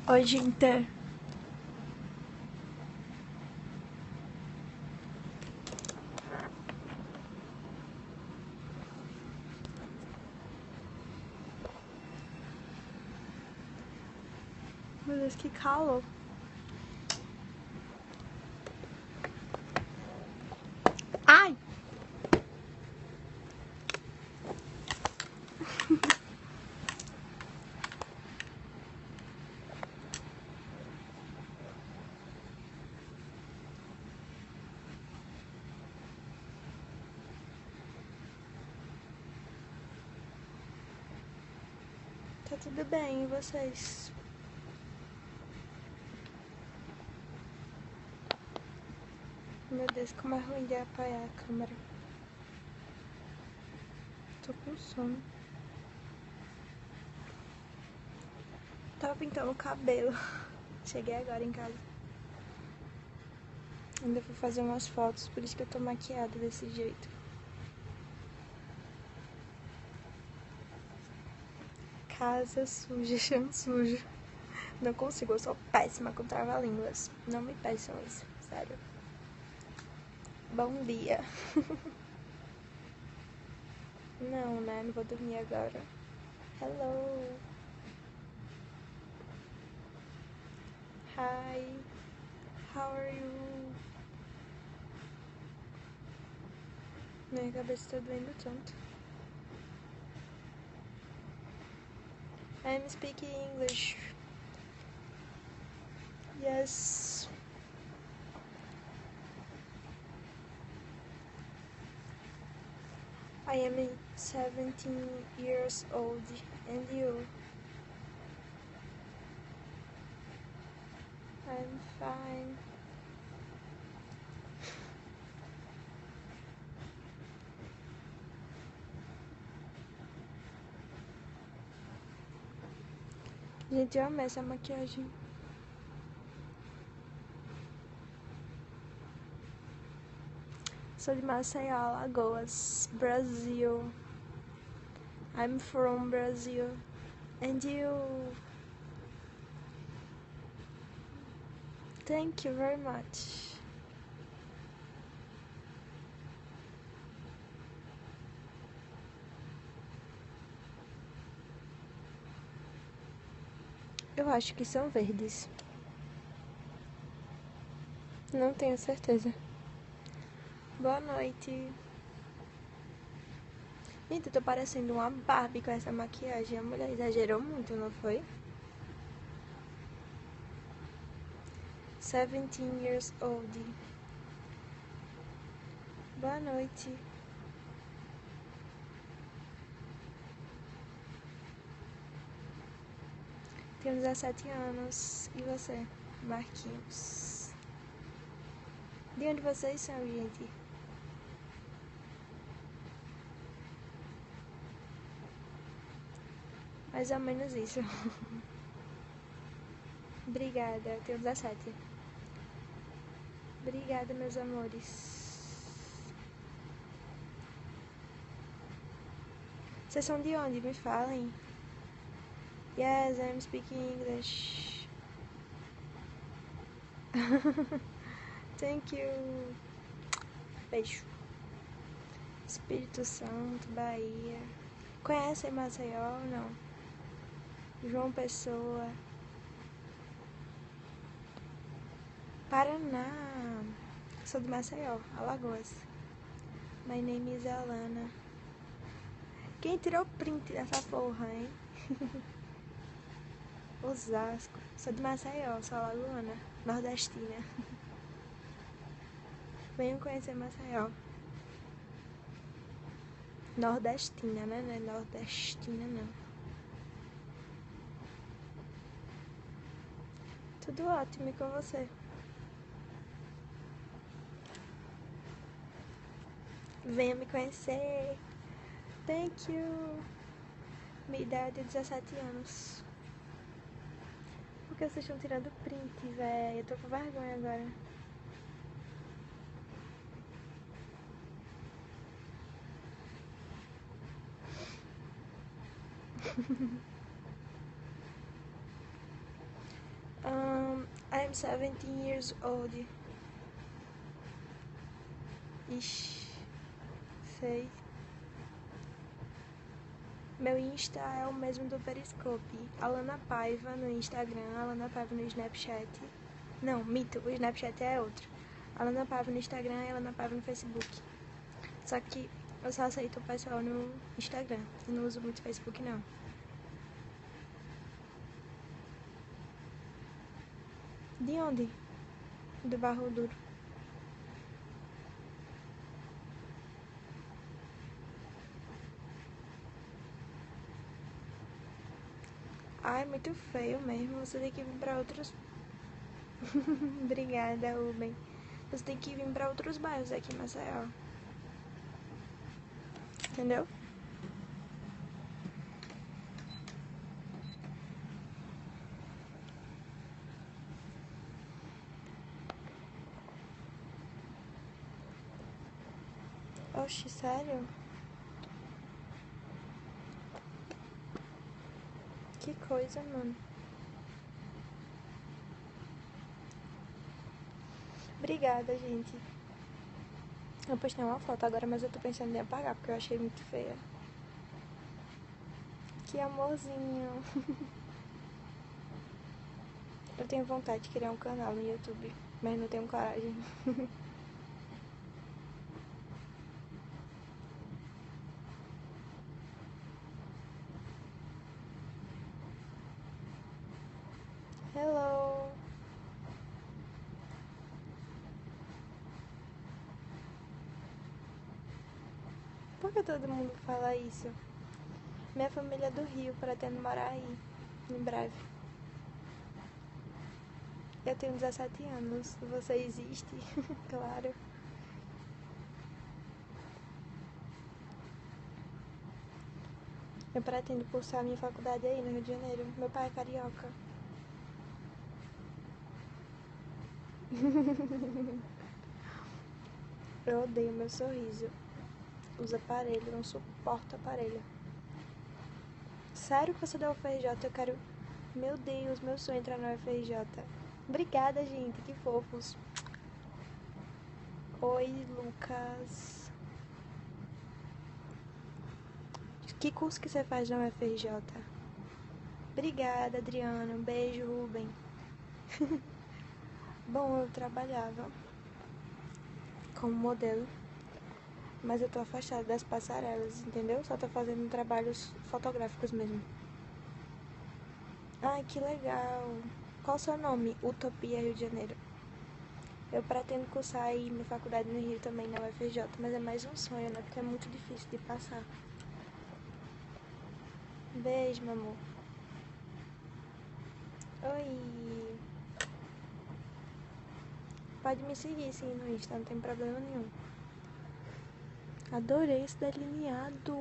Hoje inteiro. Meu Deus, que calor. Ai! Tá tudo bem, e vocês? Meu Deus, como é ruim de apoiar a câmera. Tô com sono. Tava pintando o cabelo. Cheguei agora em casa. Ainda fui fazer umas fotos, por isso que eu tô maquiada desse jeito. Casa suja, chão sujo. Não consigo, eu sou péssima com trava-línguas. Não me peçam isso, sério. Bom dia. Não, né? Não vou dormir agora. Hello. Hi. How are you? Minha cabeça tá doendo tanto. I'm speaking English. Yes. I am 17 years old. And you? I'm fine. Gente, eu amei essa maquiagem. Sou de Maceió, Alagoas, Brasil. I'm from Brazil. And you? Thank you very much. Eu acho que são verdes. Não tenho certeza. Boa noite. Gente, eu tô parecendo uma Barbie com essa maquiagem. A mulher exagerou muito, não foi? 17 years old. Boa noite. Tenho 17 anos. E você? Marquinhos. De onde vocês são, gente? Mais ou menos isso. Obrigada, eu tenho 17. Obrigada, meus amores. Vocês são de onde? Me falem. Yes, I'm speaking English. Thank you. Beijo. Espírito Santo, Bahia. Conhecem Maceió ou não? João Pessoa. Paraná. Sou de Maceió, Alagoas. My name is Alana. Quem tirou print dessa porra, hein? Osasco. Sou de Maceió, sou alagoana, nordestina. Venham conhecer Maceió. Nordestina, né? Não é nordestina, não. Tudo ótimo, e com você? Venha me conhecer. Thank you. Minha idade é 17 anos. Por que vocês estão tirando print, velho? Eu tô com vergonha agora. 17 years old. Ixi, sei. Meu Insta é o mesmo do Periscope. Alana Paiva no Instagram, Alana Paiva no Snapchat. Não, mito, o Snapchat é outro. Alana Paiva no Instagram e Alana Paiva no Facebook. Só que eu só aceito o pessoal no Instagram. Eu não uso muito Facebook, não. De onde? Do Barro Duro. Ai, muito feio mesmo. Você tem que vir pra outros... Obrigada, Ruben. Você tem que vir pra outros bairros aqui em Maceió. Entendeu? Oxi, sério? Que coisa, mano. Obrigada, gente. Eu postei uma foto agora, mas eu tô pensando em apagar, porque eu achei muito feia. Que amorzinho. Eu tenho vontade de criar um canal no YouTube, mas não tenho coragem. Hello. Por que todo mundo fala isso? Minha família é do Rio, pretendo morar aí, em breve. Eu tenho 17 anos. Você existe? Claro. Eu pretendo cursar minha faculdade aí no Rio de Janeiro. Meu pai é carioca. Eu odeio meu sorriso. Os aparelhos, não suporto aparelho. Sério que você deu UFRJ? Eu quero... Meu Deus, meu sonho é entrar no UFRJ. Obrigada, gente, que fofos. Oi, Lucas. Que curso que você faz na UFRJ? Obrigada, Adriana. Um beijo, Ruben. Bom, eu trabalhava como modelo, mas eu tô afastada das passarelas, entendeu? Só tô fazendo trabalhos fotográficos mesmo. Ai, que legal. Qual o seu nome? Utopia Rio de Janeiro. Eu pretendo cursar aí minha faculdade no Rio também, na UFRJ, mas é mais um sonho, né? Porque é muito difícil de passar. Beijo, meu amor. Oi. Pode me seguir sim no Insta, não tem problema nenhum. Adorei esse delineado.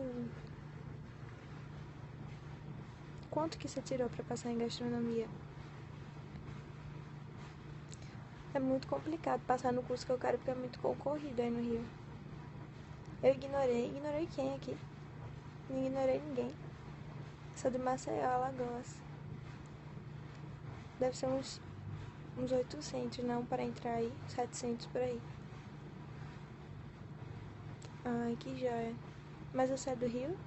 Quanto que você tirou pra passar em gastronomia? É muito complicado passar no curso que eu quero porque é muito concorrido aí no Rio. Eu ignorei. Ignorei quem aqui? Não ignorei ninguém. Sou de Maceió, Alagoas. Deve ser uns 800, não, para entrar aí. 700 por aí. Ai, que joia. Mas você é do Rio?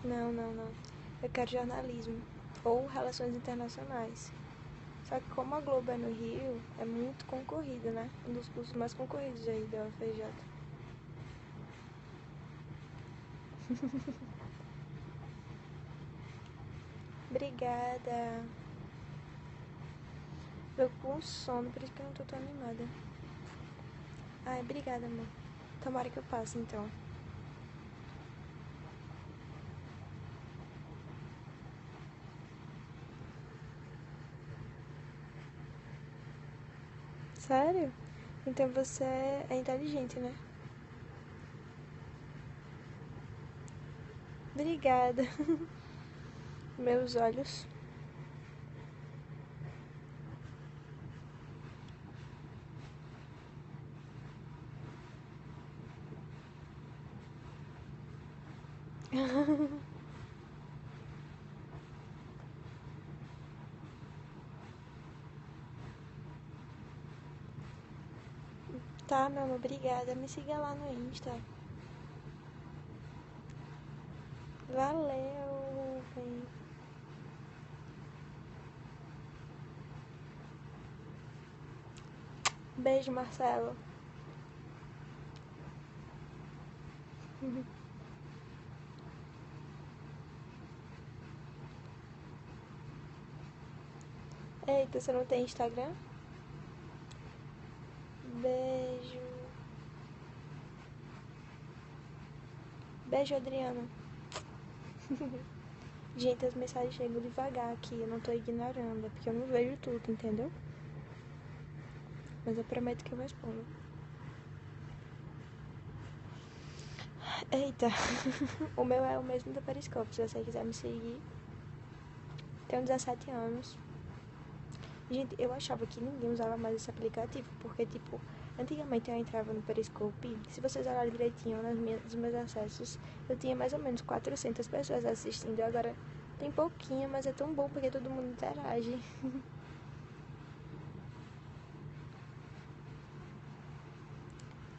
Não, não, não. Eu quero jornalismo. Ou relações internacionais. Só que como a Globo é no Rio, é muito concorrido, né? Um dos cursos mais concorridos aí da UFRJ. Obrigada. Eu com sono, por isso que eu não tô tão animada. Ai, obrigada, amor. Tomara que eu passe, então. Sério? Então você é inteligente, né? Obrigada. Meus olhos. Tá, meu amor, obrigada. Me siga lá no Insta. Valeu, bem. Beijo, Marcelo. Eita, você não tem Instagram? Beijo. Beijo, Adriana. Gente, as mensagens chegam devagar aqui. Eu não tô ignorando. É porque eu não vejo tudo, entendeu? Mas eu prometo que eu respondo. Eita. O meu é o mesmo do Periscope. Se você quiser me seguir. Tenho 17 anos. Gente, eu achava que ninguém usava mais esse aplicativo. Porque, tipo, antigamente eu entrava no Periscope. Se vocês olharem direitinho nos meus acessos, eu tinha mais ou menos 400 pessoas assistindo. Agora tem pouquinho, mas é tão bom porque todo mundo interage.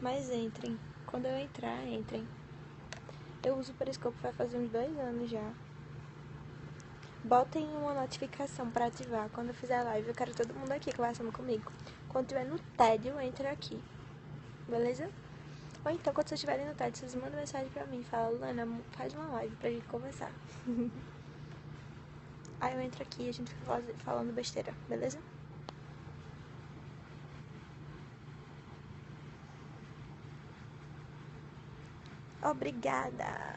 Mas entrem. Quando eu entrar, entrem. Eu uso o Periscope vai fazer uns 2 anos já. Botem uma notificação pra ativar. Quando eu fizer a live, eu quero todo mundo aqui conversando comigo. Quando tiver no tédio, entra aqui. Beleza? Ou então, quando vocês estiverem no tédio, vocês mandam mensagem pra mim. Fala, Lana, faz uma live pra gente conversar. Aí eu entro aqui e a gente fica falando besteira. Beleza? Obrigada.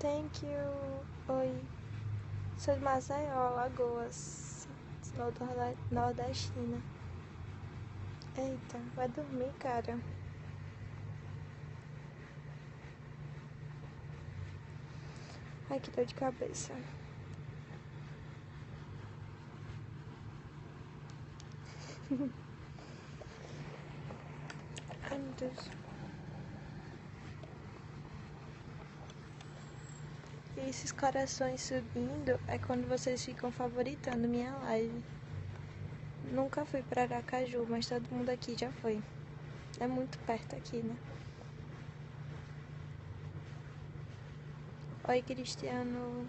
Thank you. Oi. Sou de Maceió, Alagoas. Nordestina. Eita, vai dormir, cara. Ai, que dor de cabeça. Ai, meu Deus. E esses corações subindo é quando vocês ficam favoritando minha live. Nunca fui pra Aracaju, mas todo mundo aqui já foi. É muito perto aqui, né? Oi, Cristiano.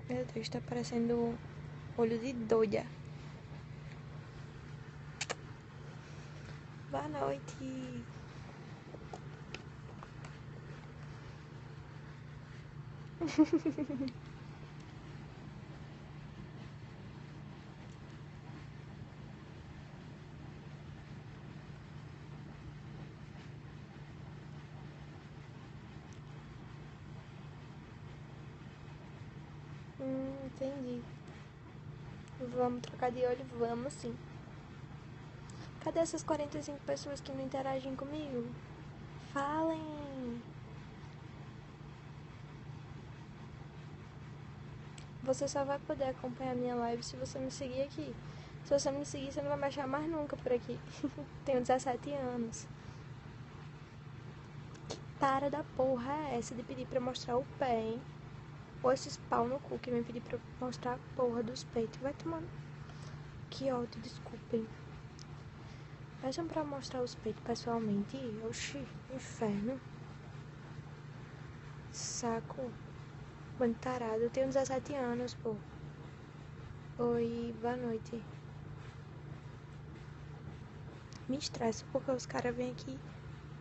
Meu Deus, tá parecendo olho de doida. Boa noite. Entendi. Vamos trocar de olho? Vamos sim. Cadê essas 45 pessoas que não interagem comigo? Falem! Você só vai poder acompanhar minha live se você me seguir aqui. Se você me seguir, você não vai me achar mais nunca por aqui. Tenho 17 anos. Que tara da porra é essa de pedir pra mostrar o pé, hein? Ou esses pau no cu que vem pedir pra mostrar a porra dos peitos. Vai tomando. Que ódio, desculpem. Peçam pra mostrar os peitos pessoalmente. Oxi, inferno. Saco. Bando tarado. Eu tenho 17 anos, pô. Oi, boa noite. Me estresso porque os caras vêm aqui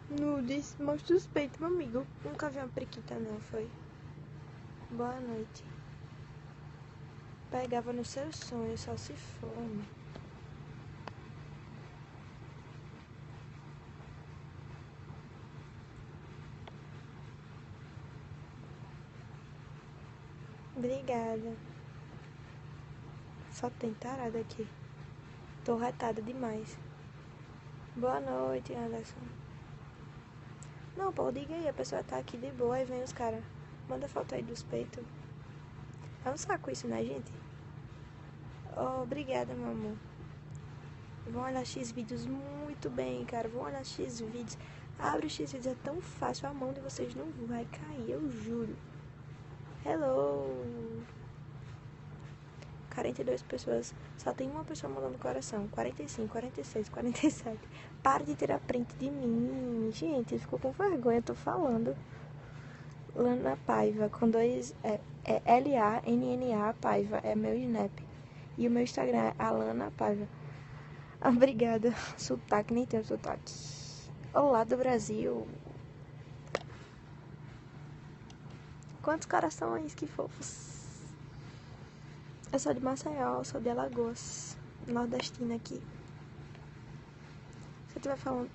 nudes, mostra os peitos, meu amigo. Nunca vi uma periquita não, foi? Boa noite. Pegava no seu sonho, só se for. Obrigada. Só tem tarada aqui. Tô retada demais. Boa noite, Anderson. Não, pô, diga aí, a pessoa tá aqui de boa e vem os caras. Manda foto aí dos peitos. É um saco isso, né, gente? Oh, obrigada, meu amor. Vão olhar X vídeos muito bem, cara. Vão olhar X vídeos. Abre o X vídeos, é tão fácil. A mão de vocês não vai cair, eu juro. Hello! 42 pessoas. Só tem uma pessoa mandando coração. 45, 46, 47. Para de tirar print de mim. Gente, ficou com vergonha, eu tô falando. Lana Paiva, com dois... É L-A-N-N-A Paiva. É meu Snap. E o meu Instagram é Alana Paiva. Obrigada. Sotaque, nem tenho sotaque. Olá do Brasil. Quantos corações, que fofos. Eu sou de Maceió, sou de Alagoas, nordestina aqui. Se eu estiver falando,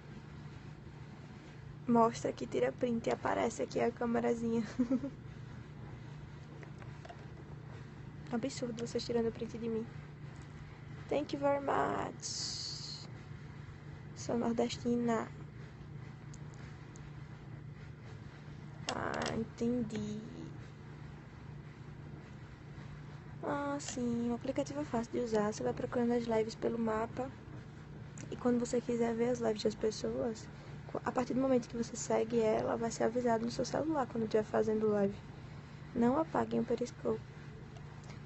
mostra aqui, tira print e aparece aqui a câmerazinha. Absurdo vocês tirando print de mim. Thank you very much. Sou nordestina. Ah, entendi. Ah, sim, o aplicativo é fácil de usar. Você vai procurando as lives pelo mapa. E quando você quiser ver as lives das pessoas, a partir do momento que você segue ela, vai ser avisado no seu celular quando estiver fazendo live. Não apaguem o Periscope.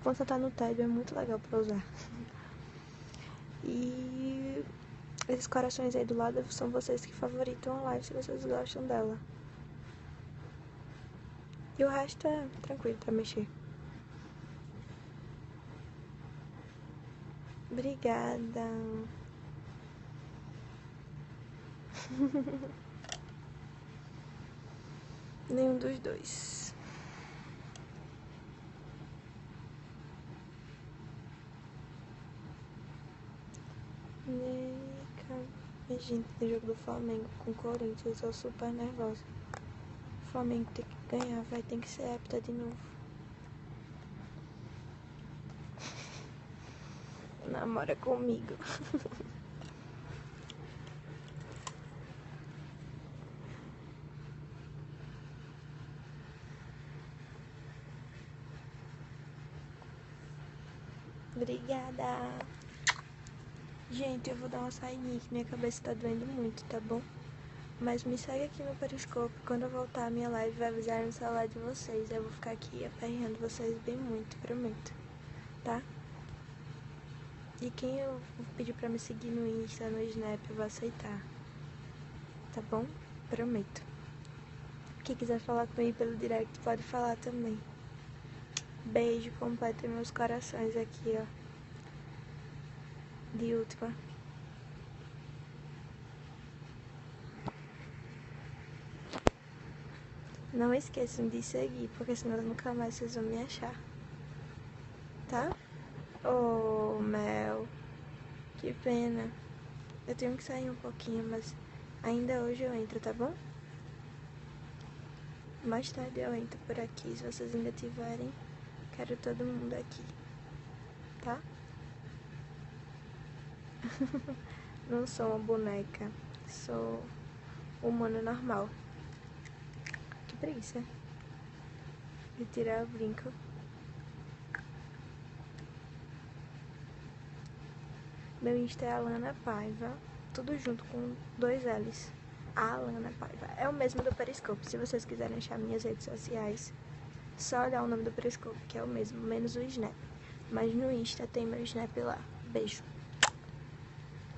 Quando você tá no TED é muito legal pra usar. E esses corações aí do lado são vocês que favoritam a live se vocês gostam dela. E o resto é tranquilo pra mexer. Obrigada. Nenhum dos dois. Gente, tem jogo do Flamengo com o Corinthians, eu sou super nervosa. O Flamengo tem que ganhar, vai ter que ser hepta de novo. Namora comigo. Obrigada. Gente, eu vou dar uma saidinha que minha cabeça tá doendo muito, tá bom? Mas me segue aqui no Periscope. Quando eu voltar a minha live, vai avisar no celular de vocês. Eu vou ficar aqui aperreando vocês bem muito, prometo. Tá? E quem eu pedir pra me seguir no Insta, no Snap, eu vou aceitar. Tá bom? Prometo. Quem quiser falar comigo pelo direct, pode falar também. Beijo completo em meus corações aqui, ó. De última. Não esqueçam de seguir, porque senão nunca mais vocês vão me achar. Tá? Oh, Mel. Que pena. Eu tenho que sair um pouquinho, mas ainda hoje eu entro, tá bom? Mais tarde eu entro por aqui, se vocês ainda tiverem. Quero todo mundo aqui. Tá? Não sou uma boneca. Sou humano normal. Que preguiça de tirar o brinco. Meu Insta é Alana Paiva. Tudo junto com 2 L's. Alana Paiva. É o mesmo do Periscope. Se vocês quiserem achar minhas redes sociais, só olhar o nome do Periscope, que é o mesmo, menos o Snap. Mas no Insta tem meu Snap lá. Beijo.